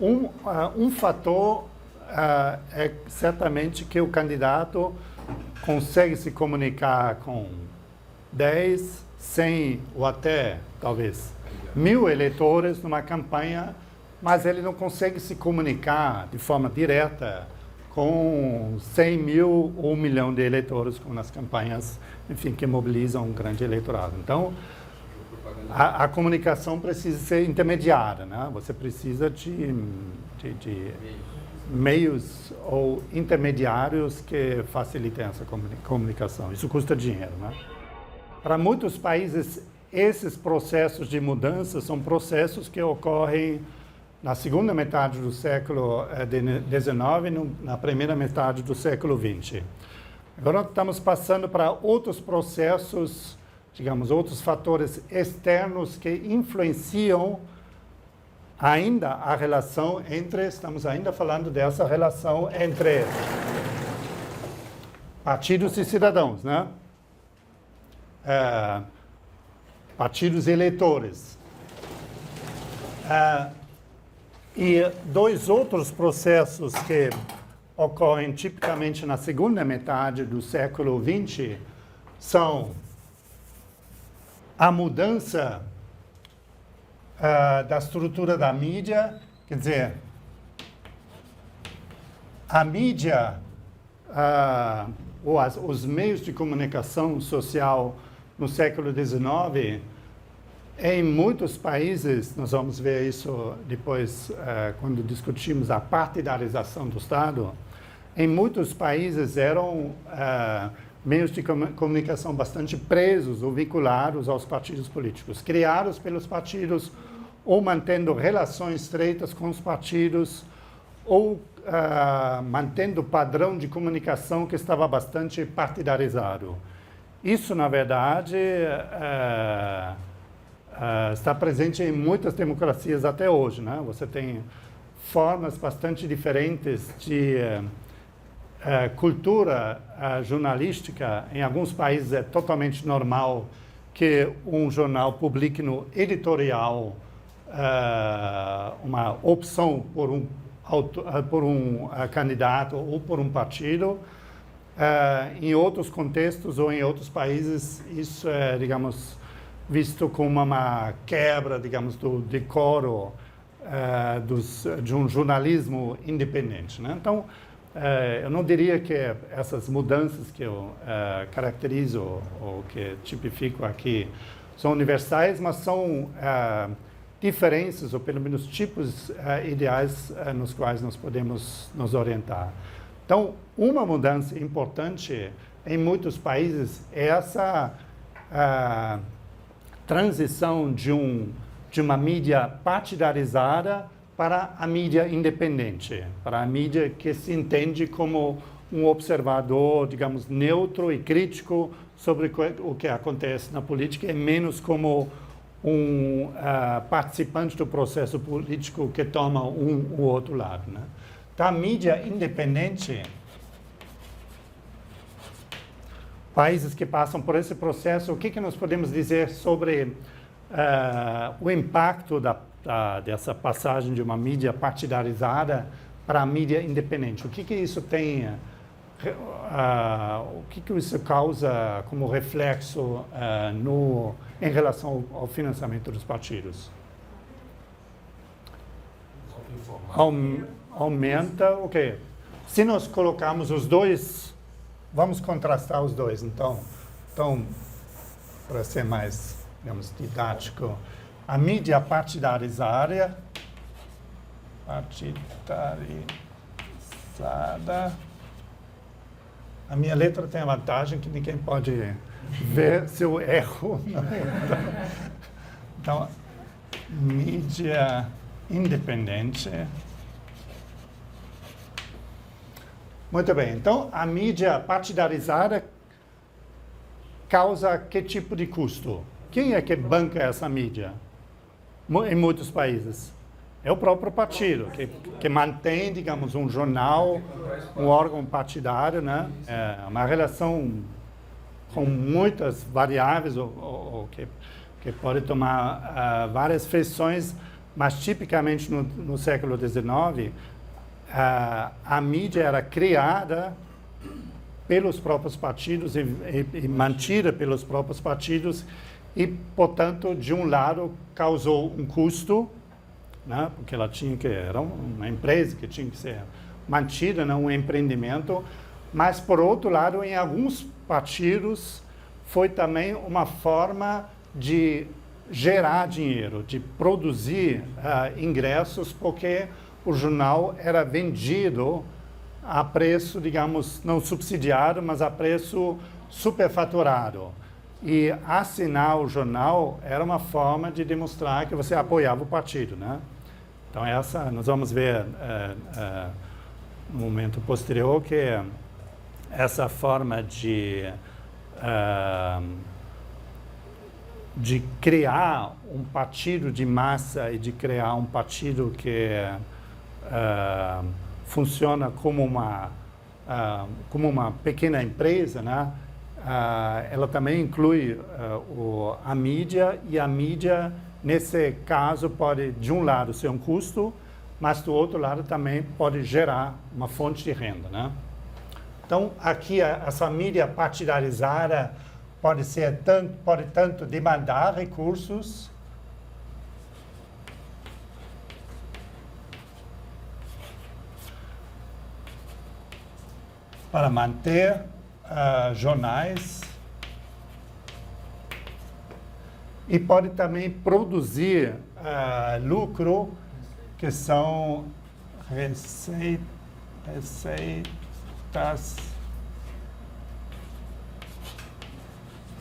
um fator é certamente que o candidato consegue se comunicar com 10, 100 ou até, talvez, 1000 eleitores numa campanha, mas ele não consegue se comunicar de forma direta com 100 mil ou 1 milhão de eleitores, como nas campanhas, enfim, que mobilizam um grande eleitorado. Então, a comunicação precisa ser intermediária, né? Você precisa de meios ou intermediários que facilitem essa comunicação. Isso custa dinheiro, né? Para muitos países, esses processos de mudança são processos que ocorrem na segunda metade do século XIX e na primeira metade do século XX. Agora estamos passando para outros processos, digamos, outros fatores externos que influenciam ainda a relação estamos ainda falando dessa relação entre partidos e cidadãos, né? Partidos eleitores. E dois outros processos que ocorrem tipicamente na segunda metade do século XX são a mudança da estrutura da mídia, quer dizer, a mídia, os meios de comunicação social no século XIX, em muitos países, nós vamos ver isso depois quando discutimos a partidarização do Estado, em muitos países eram meios de comunicação bastante presos ou vinculados aos partidos políticos, criados pelos partidos ou mantendo relações estreitas com os partidos ou mantendo o padrão de comunicação que estava bastante partidarizado. Isso, na verdade, está presente em muitas democracias até hoje, né? Você tem formas bastante diferentes de cultura jornalística. Em alguns países é totalmente normal que um jornal publique no editorial uma opção por um candidato ou por um partido. Em outros contextos ou em outros países, isso é, digamos, visto como uma quebra, digamos, do decoro de um jornalismo independente, né? Então, eu não diria que essas mudanças que eu caracterizo ou que tipifico aqui são universais, mas são diferenças, ou pelo menos tipos ideais nos quais nós podemos nos orientar. Então, uma mudança importante em muitos países é essa transição de uma mídia partidarizada para a mídia independente, para a mídia que se entende como um observador, digamos, neutro e crítico sobre o que acontece na política, e menos como um participante do processo político que toma o outro lado, né? Então, a mídia independente, países que passam por esse processo, o que nós podemos dizer sobre o impacto dessa passagem de uma mídia partidarizada para a mídia independente? O que isso tem, o que isso causa como reflexo em relação ao financiamento dos partidos? Aumenta o quê? Se nós colocarmos os dois, vamos contrastar os dois, então para ser mais, digamos, didático, a mídia partidarizada, a minha letra tem a vantagem que ninguém pode ver se eu erro. Então, mídia independente. Muito bem, então a mídia partidarizada causa que tipo de custo? Quem é que banca essa mídia? Em muitos países. É o próprio partido, que mantém, digamos, um jornal, um órgão partidário, né? É uma relação com muitas variáveis, que pode tomar várias feições, mas tipicamente no século XIX, a mídia era criada pelos próprios partidos e mantida pelos próprios partidos e, portanto, de um lado, causou um custo, né, porque ela era uma empresa que tinha que ser mantida, né, um empreendimento, mas, por outro lado, em alguns partidos, foi também uma forma de gerar dinheiro, de produzir ingressos, porque o jornal era vendido a preço, digamos, não subsidiado, mas a preço superfaturado. E assinar o jornal era uma forma de demonstrar que você apoiava o partido, né? Então, nós vamos ver no momento posterior que essa forma de criar um partido de massa e de criar um partido que funciona como uma pequena empresa, né? Ela também inclui a mídia, e a mídia, nesse caso, pode, de um lado, ser um custo, mas, do outro lado, também pode gerar uma fonte de renda, né? Então, aqui, essa mídia partidarizada pode tanto demandar recursos para manter jornais e pode também produzir lucro, que são receitas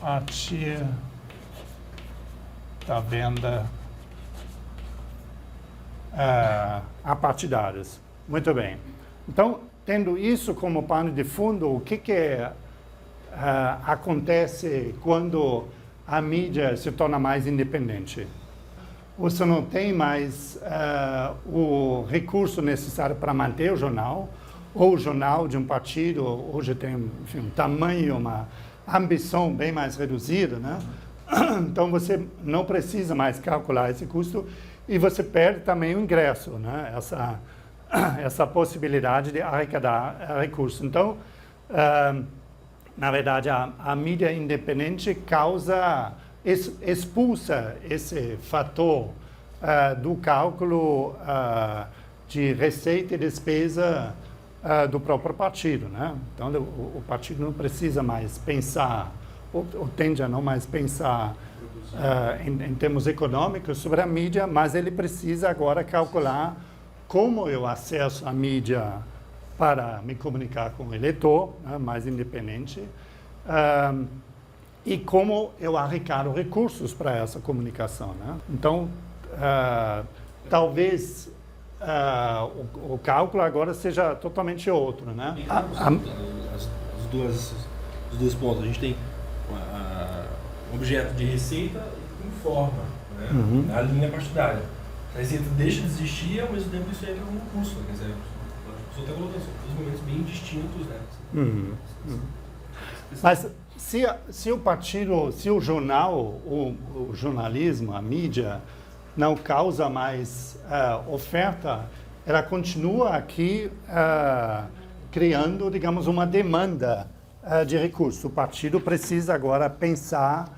a partir da venda a partidários. Muito bem. Então, tendo isso como pano de fundo, o que acontece quando a mídia se torna mais independente? Você não tem mais o recurso necessário para manter o jornal, ou o jornal de um partido hoje tem, enfim, um tamanho, uma ambição bem mais reduzida, né? Então, você não precisa mais calcular esse custo e você perde também o ingresso, né? Essa possibilidade de arrecadar recursos. Então, na verdade, a mídia independente expulsa esse fator do cálculo de receita e despesa do próprio partido, né? Então, o partido não precisa mais pensar, ou tende a não mais pensar em termos econômicos sobre a mídia, mas ele precisa agora calcular como eu acesso a mídia para me comunicar com o eleitor, né, mais independente, e como eu arrecado recursos para essa comunicação, né? Então, talvez o cálculo agora seja totalmente outro, né? Os dois pontos. A gente tem um objeto de receita em forma, né? Uhum. A linha partidária. A receita deixa de existir e, ao mesmo tempo, isso entra como custo. Quer dizer, a pessoa está colocando dois momentos bem distintos, né? Uhum. Uhum. Mas se o partido, se o jornal, o jornalismo, a mídia, não causa mais oferta, ela continua aqui criando, digamos, uma demanda de recursos. O partido precisa agora pensar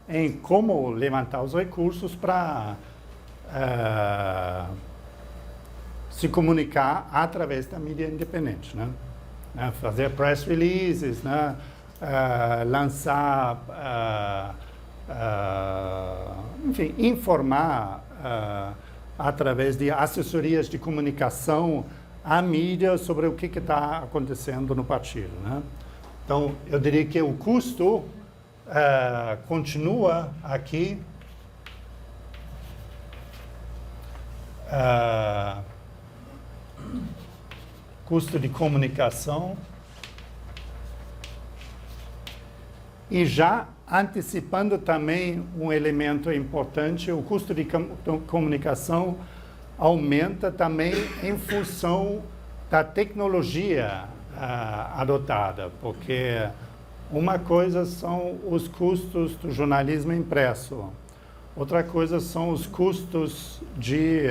em como levantar os recursos para se comunicar através da mídia independente, né? Fazer press releases, né? Lançar, enfim, informar através de assessorias de comunicação à mídia sobre o que está acontecendo no partido, né? Então, eu diria que o custo continua aqui custo de comunicação, e já antecipando também um elemento importante, o custo de comunicação aumenta também em função da tecnologia adotada, porque uma coisa são os custos do jornalismo impresso, outra coisa são os custos de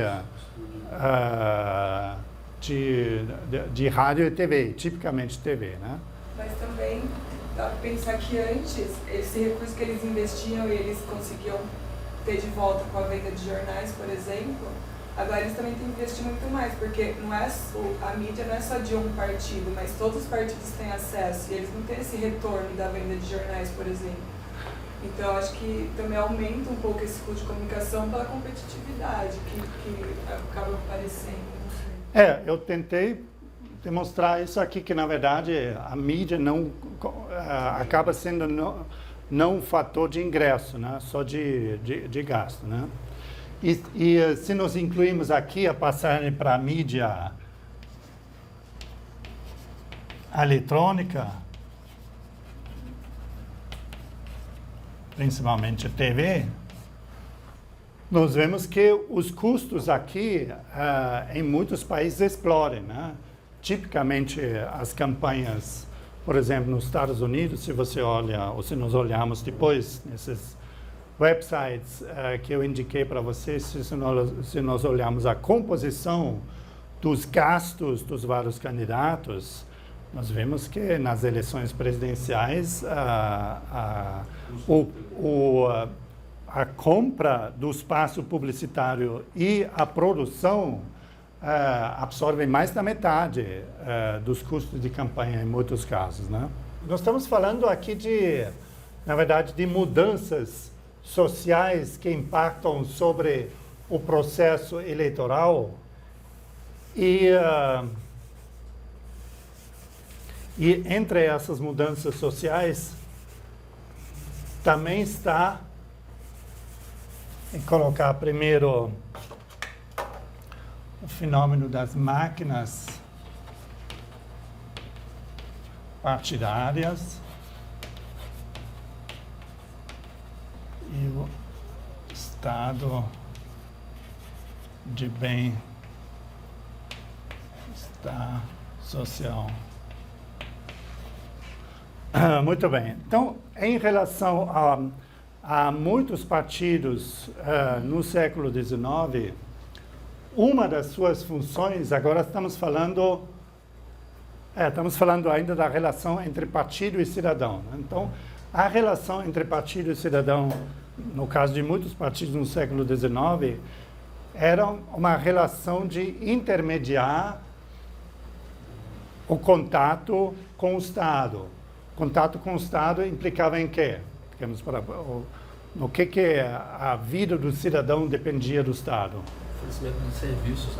rádio e TV, tipicamente TV, né? Mas também dá para pensar que antes, esse recurso que eles investiam e eles conseguiam ter de volta com a venda de jornais, por exemplo, agora eles também têm que investir muito mais, porque não é a mídia não é só de um partido, mas todos os partidos têm acesso e eles não têm esse retorno da venda de jornais, por exemplo. Então, acho que também aumenta um pouco esse custo de comunicação pela competitividade que acaba aparecendo. Eu tentei demonstrar isso aqui, que na verdade a mídia não acaba sendo não um fator de ingresso, né? Só de gasto, né? E se nós incluímos aqui a passagem para a mídia eletrônica, principalmente a TV, nós vemos que os custos aqui em muitos países explodem, né? Tipicamente as campanhas, por exemplo, nos Estados Unidos, se você olha, ou se nós olharmos depois nesses websites que eu indiquei para vocês, se nós olharmos a composição dos gastos dos vários candidatos, nós vemos que nas eleições presidenciais a compra do espaço publicitário e a produção absorvem mais da metade dos custos de campanha em muitos casos, né? Nós estamos falando aqui na verdade, de mudanças sociais que impactam sobre o processo eleitoral e entre essas mudanças sociais também está, em colocar primeiro o fenômeno das máquinas partidárias e o estado de bem-estar social. Muito bem. Então, em relação a muitos partidos no século XIX, uma das suas funções, agora estamos falando ainda da relação entre partido e cidadão, né? Então, a relação entre partido e cidadão, no caso de muitos partidos no século XIX, era uma relação de intermediar o contato com o Estado. Contato com o Estado implicava em quê? No que a vida do cidadão dependia do Estado? Oferecimento de serviços,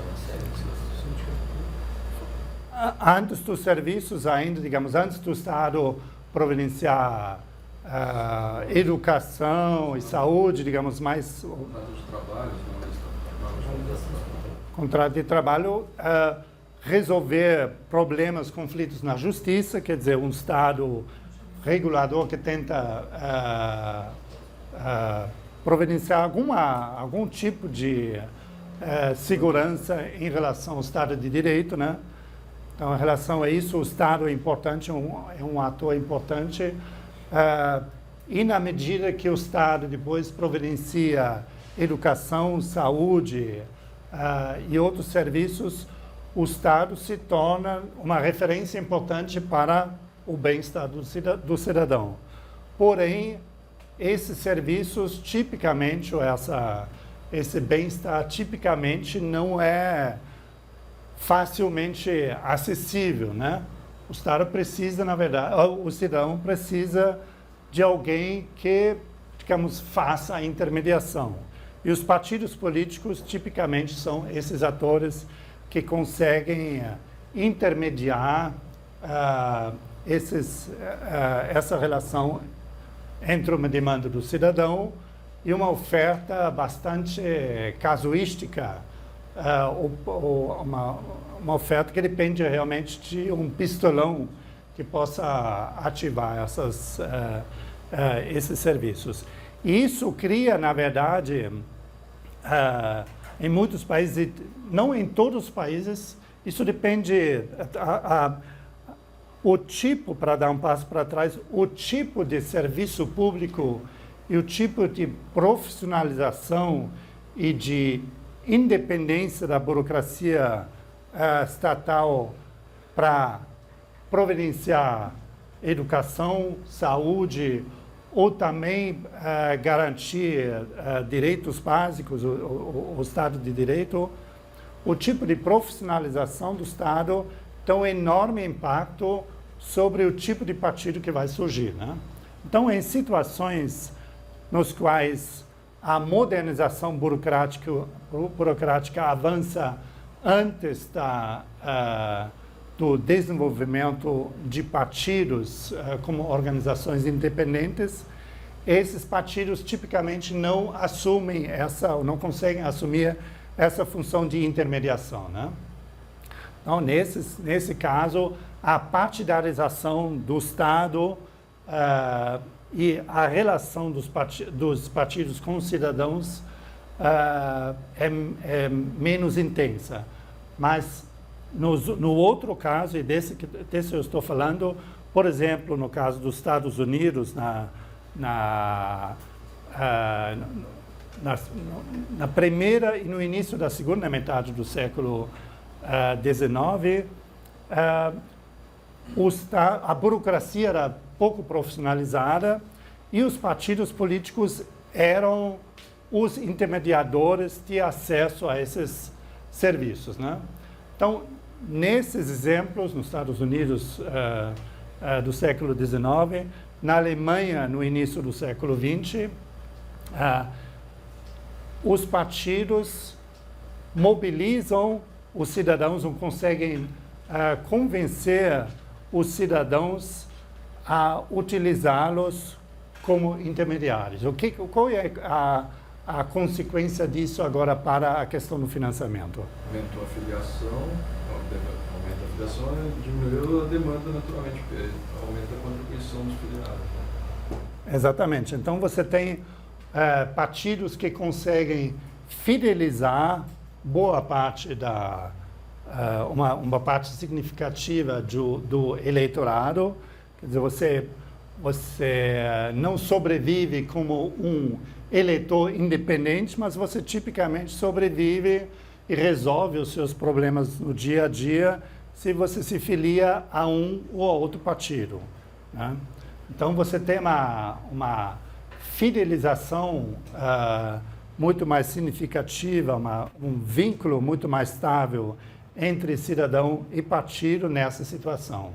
Antes dos serviços ainda, digamos, antes do Estado providenciar educação e saúde, digamos, mais... Contrato de trabalho, resolver problemas, conflitos na justiça, quer dizer, um Estado regulador que tenta providenciar algum tipo de segurança em relação ao Estado de Direito, né? Então, em relação a isso, o Estado é importante, é um ator importante, e na medida que o Estado depois providencia educação, saúde e outros serviços, o Estado se torna uma referência importante para o bem-estar do cidadão. Porém, esses serviços, tipicamente, ou esse bem-estar, tipicamente, não é facilmente acessível, né? O Estado precisa, na verdade, o cidadão precisa de alguém que, digamos, faça a intermediação. E os partidos políticos, tipicamente, são esses atores que conseguem intermediar essa relação entre uma demanda do cidadão e uma oferta bastante casuística, uma oferta que depende realmente de um pistolão que possa ativar esses serviços. E isso cria, na verdade, em muitos países, não em todos os países, isso depende, o tipo, para dar um passo para trás, o tipo de serviço público e o tipo de profissionalização e de independência da burocracia estatal para providenciar educação, saúde, ou também garantir direitos básicos, o Estado de Direito, o tipo de profissionalização do Estado tem um enorme impacto sobre o tipo de partido que vai surgir, né? Então, em situações nos quais a modernização burocrática avança antes do desenvolvimento de partidos como organizações independentes, esses partidos tipicamente não assumem ou não conseguem assumir essa função de intermediação, né? Então, nesse caso, a partidarização do Estado e a relação dos partidos com os cidadãos é menos intensa. Mas no outro caso, e desse eu estou falando, por exemplo, no caso dos Estados Unidos, na primeira e no início da segunda metade do século XIX, a burocracia era pouco profissionalizada e os partidos políticos eram os intermediadores de acesso a esses serviços, né? Então, nesses exemplos, nos Estados Unidos do século XIX, na Alemanha, no início do século XX, os partidos mobilizam os cidadãos, não conseguem convencer os cidadãos a utilizá-los como intermediários. Qual é a consequência disso agora para a questão do financiamento? Aumentou a filiação, e diminuiu a demanda naturalmente, porque aumenta a contribuição dos filiados. Exatamente. Então você tem partidos que conseguem fidelizar boa parte uma parte significativa do eleitorado. Quer dizer, você não sobrevive como um eleitor independente, mas você tipicamente sobrevive e resolve os seus problemas no dia a dia se você se filia a um ou a outro partido, né? Então você tem uma fidelização muito mais significativa, um vínculo muito mais estável entre cidadão e partido nessa situação.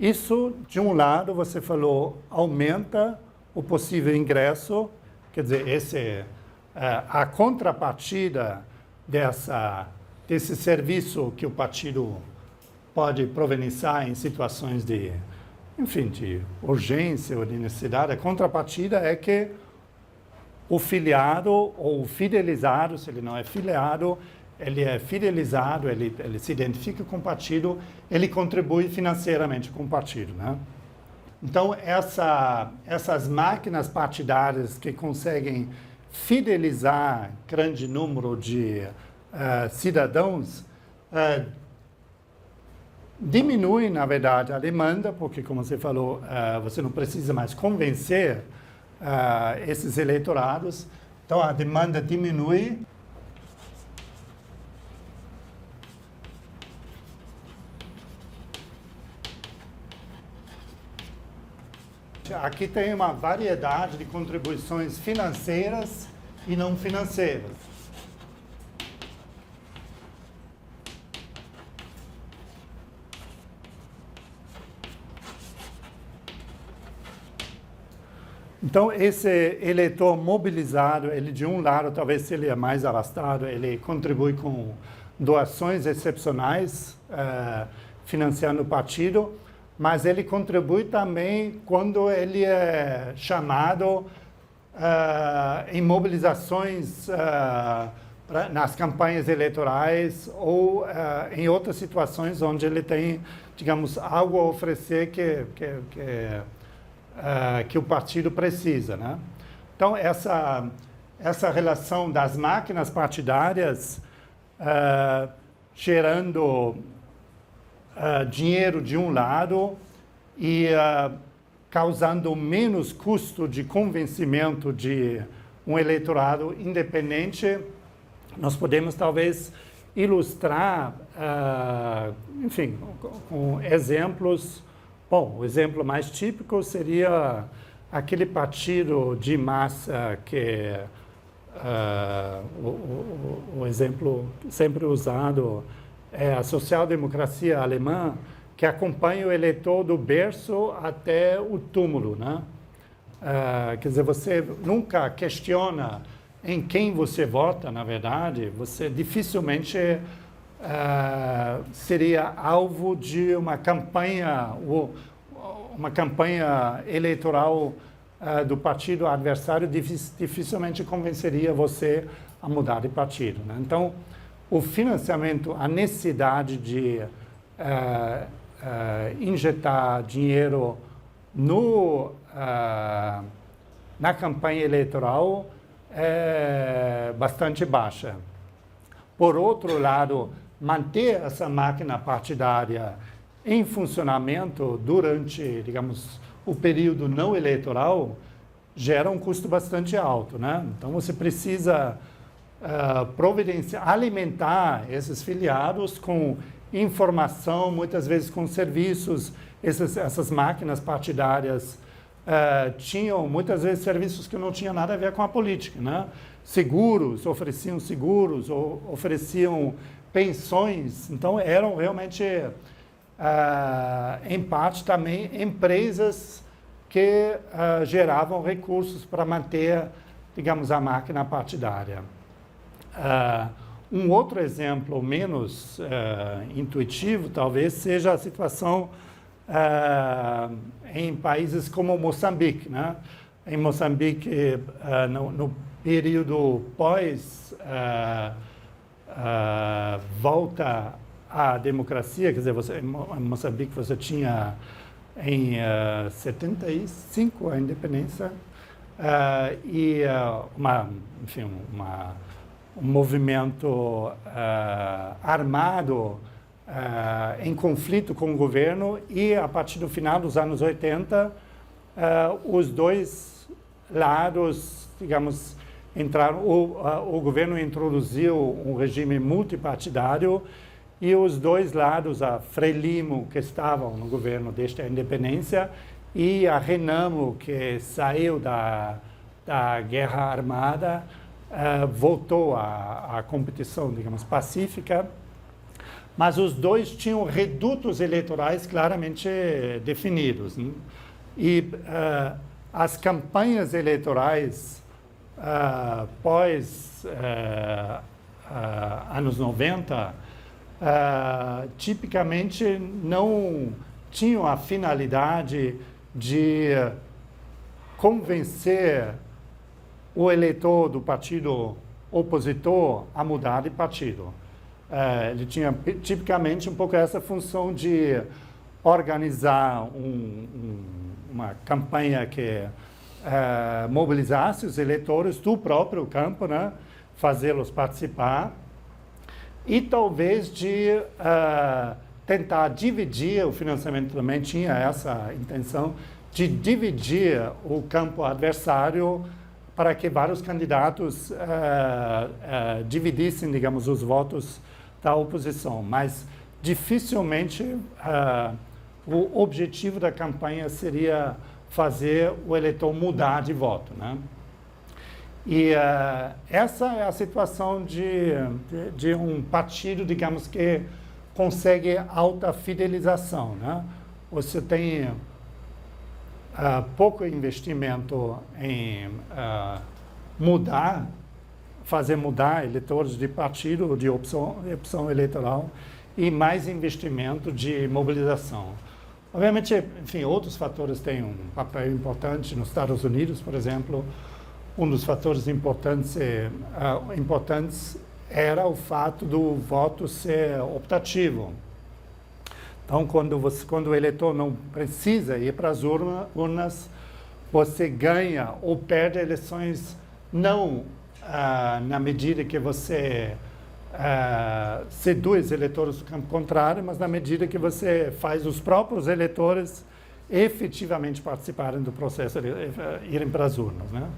Isso, de um lado, você falou, aumenta o possível ingresso, quer dizer, a contrapartida desse serviço que o partido pode providenciar em situações de urgência ou de necessidade, a contrapartida é que o filiado ou o fidelizado, se ele não é filiado, ele é fidelizado, ele se identifica com o partido, ele contribui financeiramente com o partido, né? Então, essas máquinas partidárias que conseguem fidelizar grande número de cidadãos diminuem, na verdade, a demanda, porque, como você falou, você não precisa mais convencer esses eleitorados, então a demanda diminui. Aqui tem uma variedade de contribuições financeiras e não financeiras. Então, esse eleitor mobilizado, ele de um lado, talvez se ele é mais abastado, ele contribui com doações excepcionais, financiando o partido, mas ele contribui também quando ele é chamado em mobilizações nas campanhas eleitorais ou em outras situações onde ele tem, digamos, algo a oferecer que o partido precisa, né? Então, essa relação das máquinas partidárias gerando dinheiro de um lado e causando menos custo de convencimento de um eleitorado independente, nós podemos talvez ilustrar, enfim, com exemplos. Bom, o exemplo mais típico seria aquele partido de massa que o exemplo sempre usado é a social-democracia alemã, que acompanha o eleitor do berço até o túmulo, né? Quer dizer, você nunca questiona em quem você vota, na verdade, você dificilmente seria alvo de uma campanha eleitoral do partido adversário, dificilmente convenceria você a mudar de partido, né? Então, o financiamento, a necessidade de injetar dinheiro na campanha eleitoral é bastante baixa. Por outro lado, manter essa máquina partidária em funcionamento durante, digamos, o período não eleitoral gera um custo bastante alto, né? Então, você precisa alimentar esses filiados com informação, muitas vezes com serviços. Essas máquinas partidárias tinham muitas vezes serviços que não tinham nada a ver com a política, né? Ofereciam seguros, ofereciam pensões. Então, eram realmente, em parte também, empresas que geravam recursos para manter, digamos, a máquina partidária. Um outro exemplo menos intuitivo, talvez, seja a situação em países como Moçambique, né? Em Moçambique, no período pós volta à democracia, quer dizer, em Moçambique você tinha em 75 a independência e um movimento armado em conflito com o governo, e a partir do final dos anos 80 os dois lados, digamos, entraram. O governo introduziu um regime multipartidário e os dois lados, a Frelimo, que estavam no governo desde a independência, e a Renamo, que saiu da guerra armada, voltou à competição, digamos, pacífica, mas os dois tinham redutos eleitorais claramente definidos, né? E as campanhas eleitorais pós anos 90 tipicamente não tinham a finalidade de convencer o eleitor do partido opositor a mudar de partido. Ele tinha tipicamente um pouco essa função de organizar uma campanha que mobilizasse os eleitores do próprio campo, né? Fazê-los participar, e talvez de tentar dividir. O financiamento também tinha essa intenção de dividir o campo adversário para que vários candidatos dividissem, digamos, os votos da oposição. Mas dificilmente o objetivo da campanha seria fazer o eleitor mudar de voto, né? E essa é a situação de um partido, digamos, que consegue alta fidelização, né? Você tem pouco investimento em fazer mudar eleitores de partido, de opção eleitoral, e mais investimento de mobilização. Obviamente, enfim, outros fatores têm um papel importante. Nos Estados Unidos, por exemplo, um dos fatores importantes era o fato do voto ser optativo. Então, quando o eleitor não precisa ir para as urnas, você ganha ou perde eleições não na medida que você seduz eleitores do campo contrário, mas na medida que você faz os próprios eleitores efetivamente participarem do processo de irem para as urnas, né?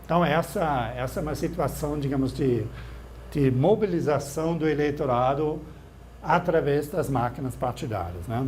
Então, essa é uma situação, digamos, de mobilização do eleitorado através das máquinas partidárias, né?